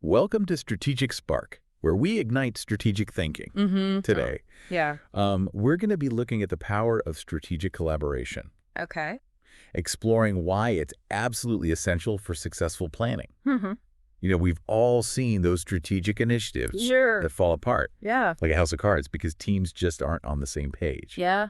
Welcome to Strategic Spark, where we ignite strategic thinking. Today, Yeah. we're going to be looking at the power of strategic collaboration, Okay. exploring why it's absolutely essential for successful planning. Mm-hmm. We've all seen those strategic initiatives Sure. that fall apart, Yeah. like a house of cards, because teams just aren't on the same page. Yeah.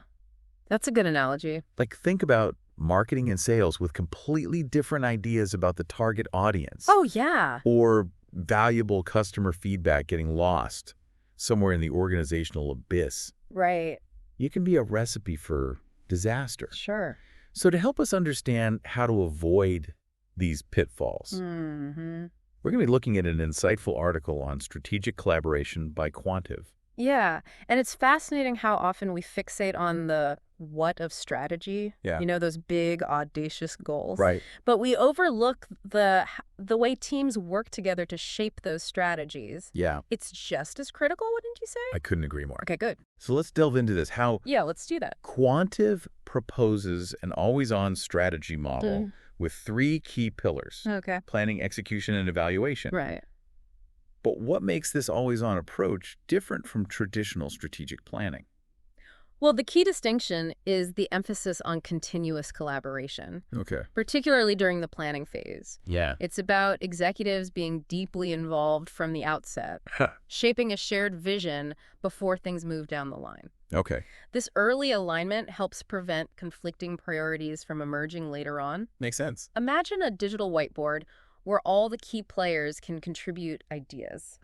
That's a good analogy. Like, think about marketing and sales with completely different ideas about the target audience. Oh, yeah. Or valuable customer feedback getting lost somewhere in the organizational abyss. Right. It can be a recipe for disaster. Sure. So to help us understand how to avoid these pitfalls, Mm-hmm. we're going to be looking at an insightful article on strategic collaboration by Quantive. Yeah. And it's fascinating how often we fixate on the what of strategy. Yeah. Those big, audacious goals. Right. But we overlook the way teams work together to shape those strategies. Yeah. It's just as critical, wouldn't you say? I couldn't agree more. Okay, good. So let's delve into this. How Yeah, let's do that. Quantive proposes an always-on strategy model with 3 key pillars: Okay. planning, execution, and evaluation. Right. But what makes this always-on approach different from traditional strategic planning? Well, the key distinction is the emphasis on continuous collaboration, Okay. particularly during the planning phase. Yeah. It's about executives being deeply involved from the outset, shaping a shared vision before things move down the line. Okay. This early alignment helps prevent conflicting priorities from emerging later on. Makes sense. Imagine a digital whiteboard where all the key players can contribute ideas,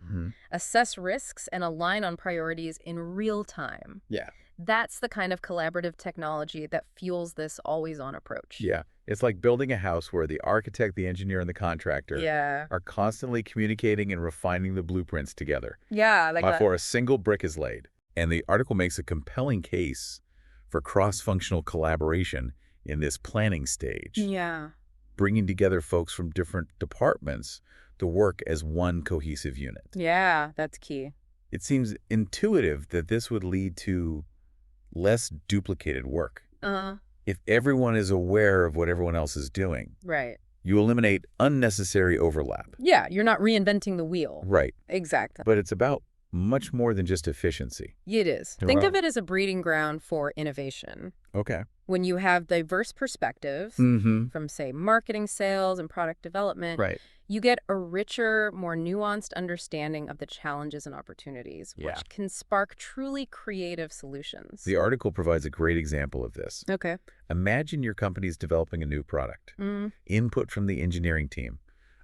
assess risks, and align on priorities in real time. Yeah. That's the kind of collaborative technology that fuels this always-on approach. Yeah. It's like building a house where the architect, the engineer, and the contractor Yeah. are constantly communicating and refining the blueprints together Yeah, like that. before a single brick is laid. And the article makes a compelling case for cross-functional collaboration in this planning stage, Yeah. bringing together folks from different departments to work as one cohesive unit. Yeah, that's key. It seems intuitive that this would lead to less duplicated work. If everyone is aware of what everyone else is doing, Right. you eliminate unnecessary overlap. Yeah, you're not reinventing the wheel. Right. Exactly. But it's about much more than just efficiency. It is. Think of it as a breeding ground for innovation. Okay. When you have diverse perspectives from, say, marketing, sales, and product development, Right. you get a richer, more nuanced understanding of the challenges and opportunities, Yeah. which can spark truly creative solutions. The article provides a great example of this. Okay. Imagine your company's developing a new product. Input from the engineering team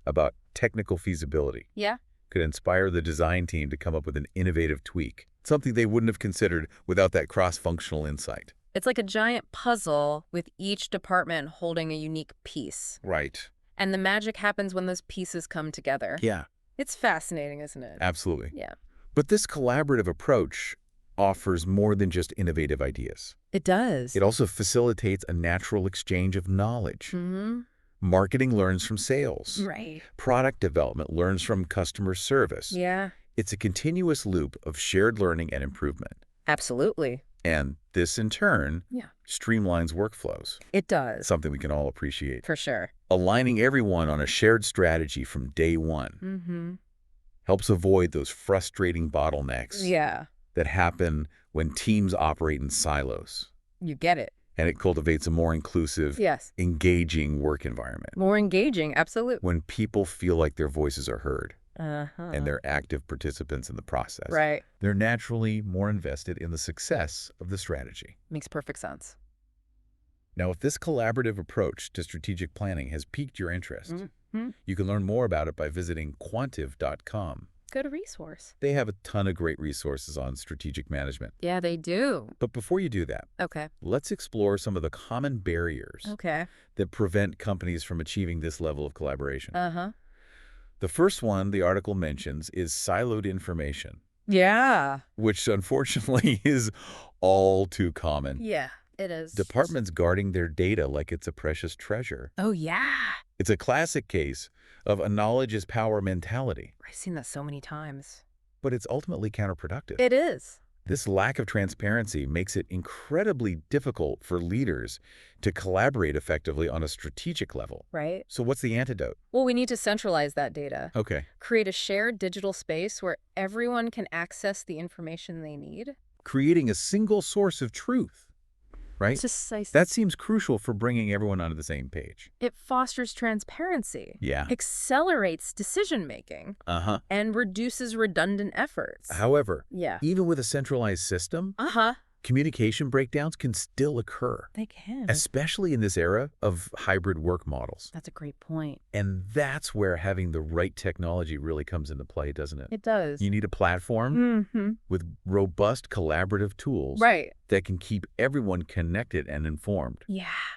about technical feasibility Yeah. could inspire the design team to come up with an innovative tweak, something they wouldn't have considered without that cross-functional insight. It's like a giant puzzle with each department holding a unique piece. Right. And the magic happens when those pieces come together. Yeah, It's fascinating, isn't it? absolutely. Yeah. But this collaborative approach offers more than just innovative ideas. It does. It also facilitates a natural exchange of knowledge. Marketing learns from sales. Right. Product development learns from customer service. Yeah. It's a continuous loop of shared learning and improvement. Absolutely. And this, in turn, Yeah. streamlines workflows, It does. something we can all appreciate. For sure. Aligning everyone on a shared strategy from day one helps avoid those frustrating bottlenecks Yeah. that happen when teams operate in silos. You get it. And it cultivates a more inclusive, Yes. engaging work environment More engaging. Absolutely. when people feel like their voices are heard Uh-huh. and they're active participants in the process. Right. They're naturally more invested in the success of the strategy. Makes perfect sense. Now, if this collaborative approach to strategic planning has piqued your interest, you can learn more about it by visiting quantive.com. Good resource. They have a ton of great resources on strategic management. Yeah, they do. But before you do that, Okay. let's explore some of the common barriers Okay. that prevent companies from achieving this level of collaboration. Uh-huh. The first one the article mentions is siloed information, Yeah. which unfortunately is all too common. Yeah, it is. Departments guarding their data like it's a precious treasure. Oh, yeah. It's a classic case of a knowledge is power mentality, I've seen that so many times. but it's ultimately counterproductive. It is. This lack of transparency makes it incredibly difficult for leaders to collaborate effectively on a strategic level. Right? So what's the antidote? Well, we need to centralize that data. Okay. Create a shared digital space where everyone can access the information they need. Creating a single source of truth, right? Precisely. That seems crucial for bringing everyone onto the same page. It fosters transparency. Yeah. Accelerates decision-making. Uh-huh. And reduces redundant efforts. However, Yeah. even with a centralized system, communication breakdowns can still occur, They can. especially in this era of hybrid work models. That's a great point. And that's where having the right technology really comes into play, doesn't it? It does. You need a platform with robust collaborative tools that can keep everyone connected and informed,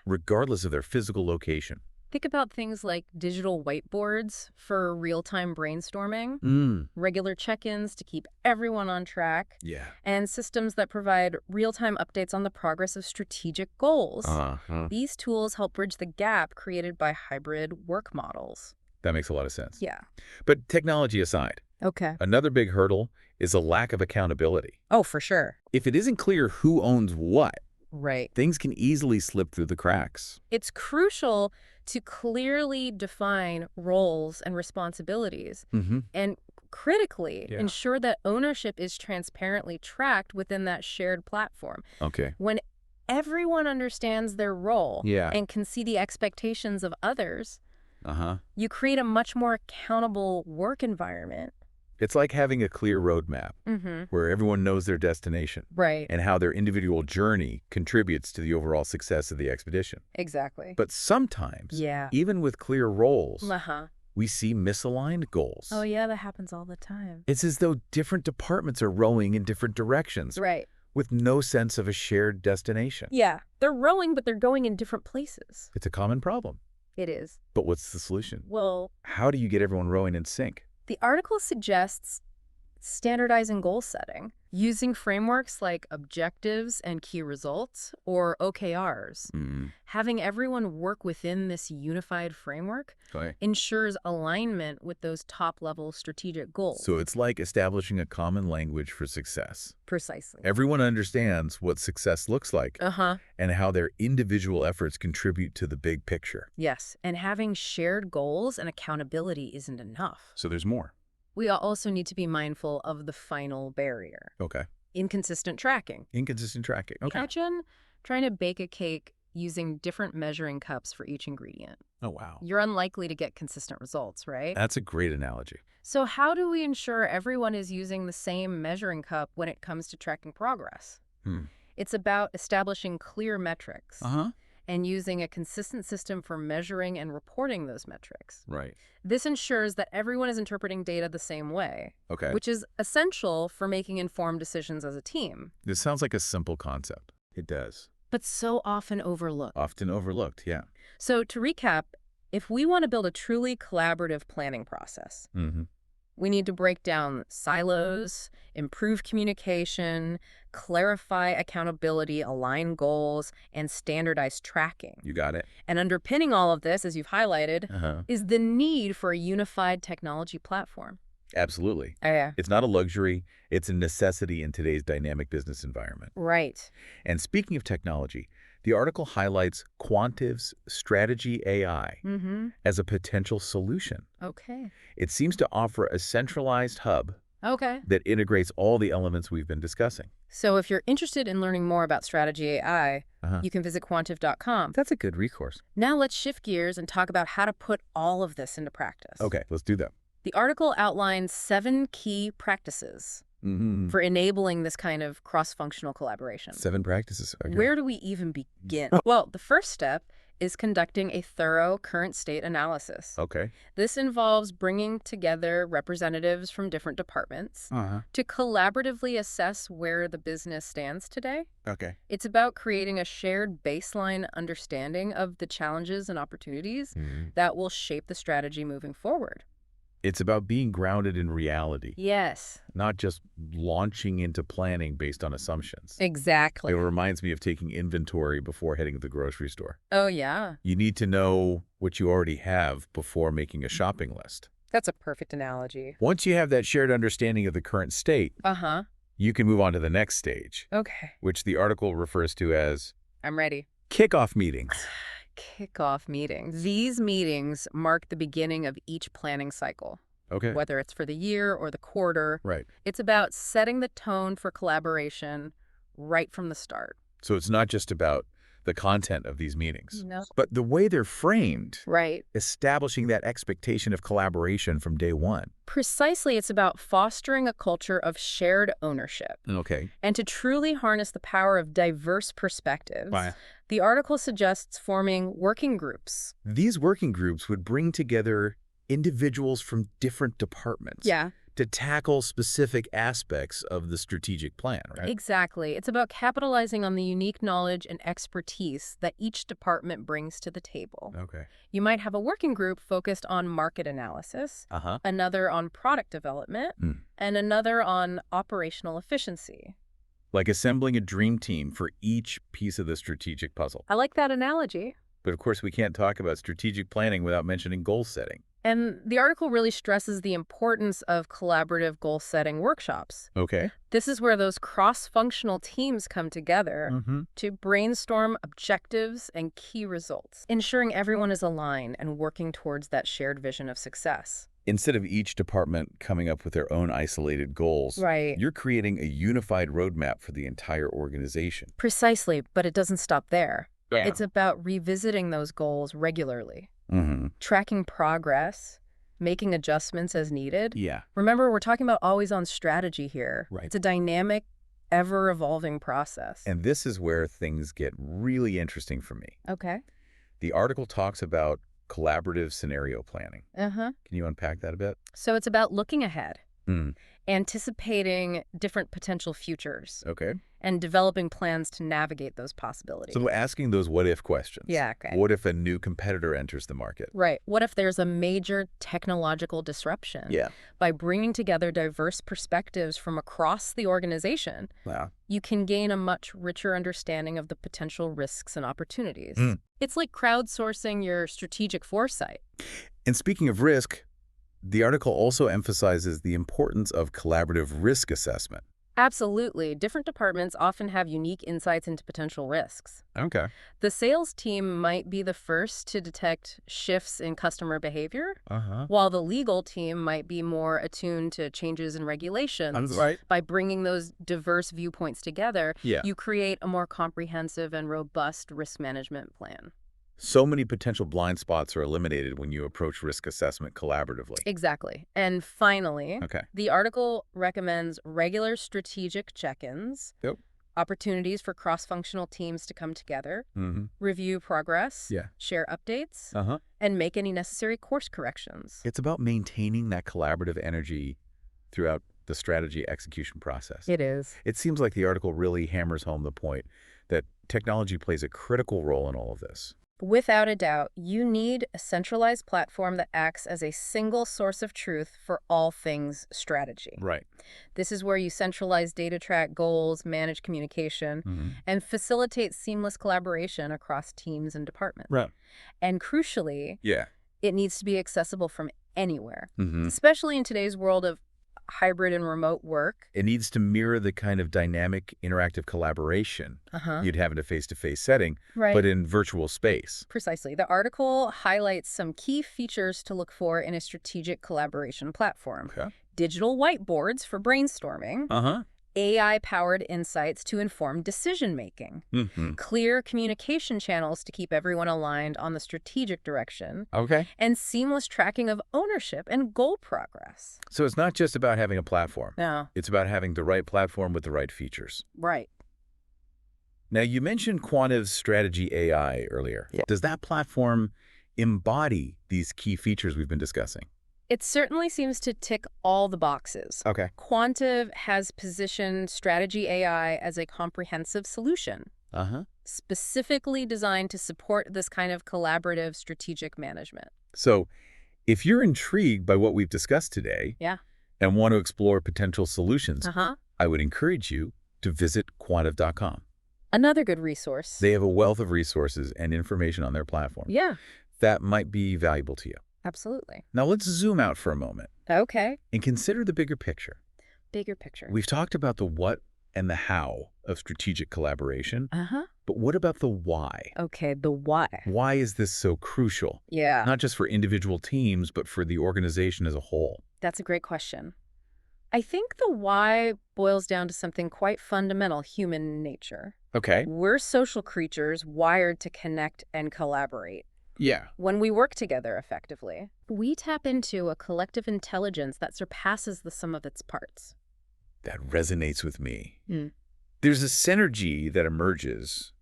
regardless of their physical location. Think about things like digital whiteboards for real-time brainstorming, regular check-ins to keep everyone on track, and systems that provide real-time updates on the progress of strategic goals. These tools help bridge the gap created by hybrid work models. That makes a lot of sense. Yeah. But technology aside, another big hurdle is a lack of accountability. Oh, for sure. If it isn't clear who owns what, Right. things can easily slip through the cracks. It's crucial to clearly define roles and responsibilities and critically ensure that ownership is transparently tracked within that shared platform. Okay. When everyone understands their role and can see the expectations of others, you create a much more accountable work environment. It's like having a clear roadmap where everyone knows their destination and how their individual journey contributes to the overall success of the expedition. Exactly. But sometimes, even with clear roles, we see misaligned goals. Oh, yeah, that happens all the time. It's as though different departments are rowing in different directions with no sense of a shared destination. Yeah, they're rowing, but they're going in different places. It's a common problem. It is. But what's the solution? Well, how do you get everyone rowing in sync? The article suggests standardizing goal setting, using frameworks like objectives and key results, or OKRs. Having everyone work within this unified framework ensures alignment with those top-level strategic goals. So it's like establishing a common language for success. Precisely. Everyone understands what success looks like and how their individual efforts contribute to the big picture. Yes, and having shared goals and accountability isn't enough. So there's more. We also need to be mindful of the final barrier. Inconsistent tracking. Inconsistent tracking. Imagine trying to bake a cake using different measuring cups for each ingredient. Oh, wow. You're unlikely to get consistent results, right? That's a great analogy. So how do we ensure everyone is using the same measuring cup when it comes to tracking progress? It's about establishing clear metrics and using a consistent system for measuring and reporting those metrics. This ensures that everyone is interpreting data the same way, which is essential for making informed decisions as a team. This sounds like a simple concept. It does. But so often overlooked. Often overlooked, yeah. So to recap, if we want to build a truly collaborative planning process, we need to break down silos, improve communication, clarify accountability, align goals, and standardize tracking. You got it. And underpinning all of this, as you've highlighted, is the need for a unified technology platform. Absolutely. Oh, yeah. It's not a luxury. It's a necessity in today's dynamic business environment. Right. And speaking of technology, the article highlights Quantiv's strategy AI as a potential solution. It seems to offer a centralized hub that integrates all the elements we've been discussing. So if you're interested in learning more about strategy AI, you can visit quantiv.com. That's a good resource. Now let's shift gears and talk about how to put all of this into practice. Okay, let's do that. The article outlines 7 key practices for enabling this kind of cross-functional collaboration. 7 practices. Okay. Where do we even begin? Well, the first step is conducting a thorough current state analysis. This involves bringing together representatives from different departments to collaboratively assess where the business stands today. It's about creating a shared baseline understanding of the challenges and opportunities that will shape the strategy moving forward. It's about being grounded in reality. Yes. Not just launching into planning based on assumptions. Exactly. It reminds me of taking inventory before heading to the grocery store. Oh, yeah. You need to know what you already have before making a shopping list. That's a perfect analogy. Once you have that shared understanding of the current state, you can move on to the next stage, Okay. which the article refers to as I'm ready. kickoff meetings. Kickoff meetings. These meetings mark the beginning of each planning cycle. Okay. Whether it's for the year or the quarter. Right. It's about setting the tone for collaboration right from the start. So it's not just about the content of these meetings, No. but the way they're framed, Right. establishing that expectation of collaboration from day one. Precisely, it's about fostering a culture of shared ownership. Okay. And to truly harness the power of diverse perspectives, the article suggests forming working groups. These working groups would bring together individuals from different departments. Yeah. To tackle specific aspects of the strategic plan, right? Exactly. It's about capitalizing on the unique knowledge and expertise that each department brings to the table. Okay. You might have a working group focused on market analysis, another on product development, and another on operational efficiency. Like assembling a dream team for each piece of the strategic puzzle. I like that analogy. But of course, we can't talk about strategic planning without mentioning goal setting. And the article really stresses the importance of collaborative goal-setting workshops. Okay. This is where those cross-functional teams come together to brainstorm objectives and key results, ensuring everyone is aligned and working towards that shared vision of success. Instead of each department coming up with their own isolated goals, you're creating a unified roadmap for the entire organization. Precisely, but it doesn't stop there. Yeah. It's about revisiting those goals regularly. Tracking progress, making adjustments as needed. Yeah. Remember, we're talking about always-on strategy here. Right. It's a dynamic, ever-evolving process. And this is where things get really interesting for me. Okay. The article talks about collaborative scenario planning. Can you unpack that a bit? So it's about looking ahead, anticipating different potential futures. Okay. And developing plans to navigate those possibilities. So asking those what-if questions. Yeah, okay. What if a new competitor enters the market? Right. What if there's a major technological disruption? Yeah. By bringing together diverse perspectives from across the organization, you can gain a much richer understanding of the potential risks and opportunities. It's like crowdsourcing your strategic foresight. And speaking of risk, the article also emphasizes the importance of collaborative risk assessment. Absolutely. Different departments often have unique insights into potential risks. Okay. The sales team might be the first to detect shifts in customer behavior, while the legal team might be more attuned to changes in regulations. By bringing those diverse viewpoints together, you create a more comprehensive and robust risk management plan. So many potential blind spots are eliminated when you approach risk assessment collaboratively. Exactly. And finally, the article recommends regular strategic check-ins, opportunities for cross-functional teams to come together, review progress, share updates, and make any necessary course corrections. It's about maintaining that collaborative energy throughout the strategy execution process. It is. It seems like the article really hammers home the point that technology plays a critical role in all of this. Without a doubt, you need a centralized platform that acts as a single source of truth for all things strategy. Right. This is where you centralize data, track goals, manage communication, and facilitate seamless collaboration across teams and departments. Right. And crucially, it needs to be accessible from anywhere, especially in today's world of hybrid and remote work. It needs to mirror the kind of dynamic, interactive collaboration you'd have in a face-to-face setting, but in virtual space. Precisely. The article highlights some key features to look for in a strategic collaboration platform. Digital whiteboards for brainstorming. AI-powered insights to inform decision-making, clear communication channels to keep everyone aligned on the strategic direction, and seamless tracking of ownership and goal progress. So it's not just about having a platform. No. It's about having the right platform with the right features. Right. Now, you mentioned Quantiv's strategy AI earlier. Does that platform embody these key features we've been discussing? It certainly seems to tick all the boxes. Quantiv has positioned strategy AI as a comprehensive solution, specifically designed to support this kind of collaborative strategic management. So if you're intrigued by what we've discussed today and want to explore potential solutions, I would encourage you to visit quantiv.com. Another good resource. They have a wealth of resources and information on their platform. That might be valuable to you. Absolutely. Now let's zoom out for a moment. Okay. And consider the bigger picture. bigger picture. We've talked about the what and the how of strategic collaboration. Uh-huh. But what about the why? Okay, the why. Why is this so crucial? Yeah. Not just for individual teams, but for the organization as a whole. That's a great question. I think the why boils down to something quite fundamental, human nature. Okay. We're social creatures wired to connect and collaborate. Yeah. When we work together effectively, we tap into a collective intelligence that surpasses the sum of its parts. That resonates with me. There's a synergy that emerges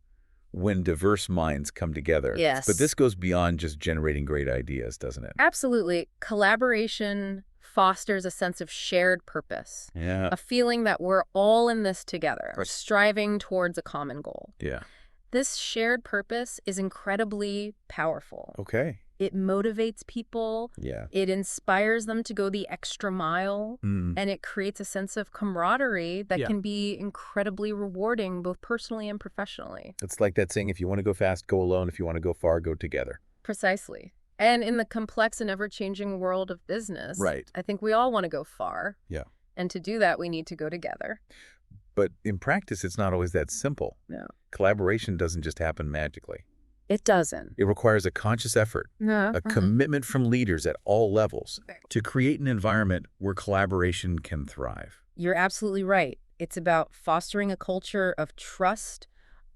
when diverse minds come together. Yes. But this goes beyond just generating great ideas, doesn't it? Absolutely. Collaboration fosters a sense of shared purpose. Yeah. A feeling that we're all in this together, striving towards a common goal. Yeah. This shared purpose is incredibly powerful. Okay. It motivates people. Yeah. It inspires them to go the extra mile. And it creates a sense of camaraderie that can be incredibly rewarding, both personally and professionally. It's like that saying, if you want to go fast, go alone. If you want to go far, go together. Precisely. And in the complex and ever-changing world of business, Right. I think we all want to go far. Yeah. And to do that, we need to go together. But in practice, it's not always that simple. No. Collaboration doesn't just happen magically. It doesn't. It requires a conscious effort, a commitment from leaders at all levels to create an environment where collaboration can thrive. You're absolutely right. It's about fostering a culture of trust,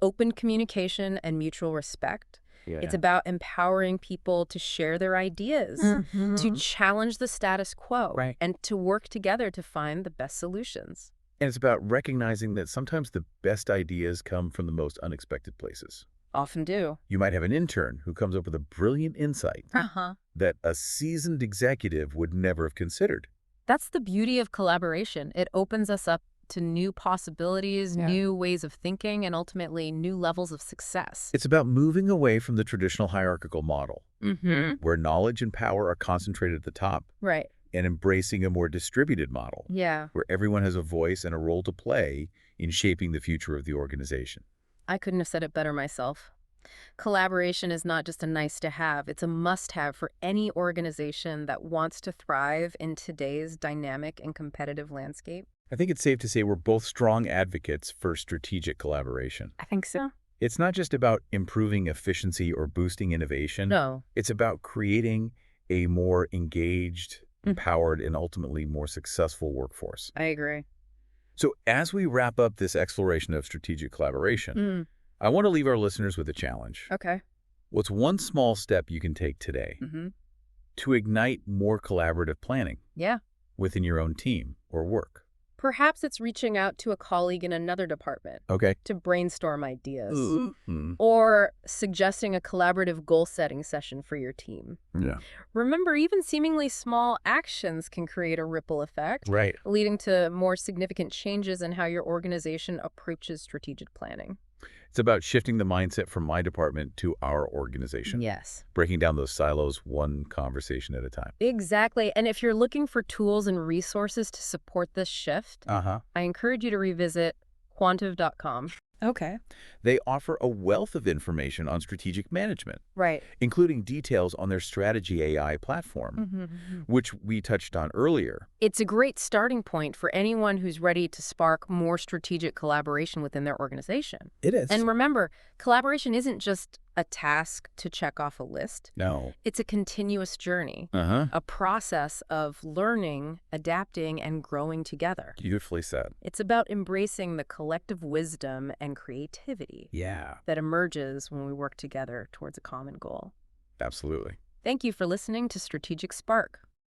open communication, and mutual respect. Yeah. It's about empowering people to share their ideas, to challenge the status quo, and to work together to find the best solutions. And it's about recognizing that sometimes the best ideas come from the most unexpected places. Often do. You might have an intern who comes up with a brilliant insight that a seasoned executive would never have considered. That's the beauty of collaboration. It opens us up to new possibilities, new ways of thinking, and ultimately new levels of success. It's about moving away from the traditional hierarchical model, where knowledge and power are concentrated at the top, Right. and embracing a more distributed model, where everyone has a voice and a role to play in shaping the future of the organization. I couldn't have said it better myself. Collaboration is not just a nice to have, it's a must have for any organization that wants to thrive in today's dynamic and competitive landscape. I think it's safe to say we're both strong advocates for strategic collaboration. I think so. It's not just about improving efficiency or boosting innovation. No. It's about creating a more engaged, empowered, and ultimately more successful workforce. I agree. So as we wrap up this exploration of strategic collaboration, I want to leave our listeners with a challenge. Okay. What's one small step you can take today to ignite more collaborative planning within your own team or work? Perhaps it's reaching out to a colleague in another department to brainstorm ideas, or suggesting a collaborative goal-setting session for your team. Yeah. Remember, even seemingly small actions can create a ripple effect, Right. leading to more significant changes in how your organization approaches strategic planning. It's about shifting the mindset from my department to our organization. Yes. Breaking down those silos one conversation at a time. Exactly. And if you're looking for tools and resources to support this shift, I encourage you to revisit quantive.com. Okay. They offer a wealth of information on strategic management, Right. including details on their strategy AI platform, which we touched on earlier. It's a great starting point for anyone who's ready to spark more strategic collaboration within their organization. It is. And remember, collaboration isn't just a task to check off a list. No. It's a continuous journey, a process of learning, adapting, and growing together. Beautifully said. It's about embracing the collective wisdom and creativity that emerges when we work together towards a common goal. Absolutely. Thank you for listening to Strategic Spark.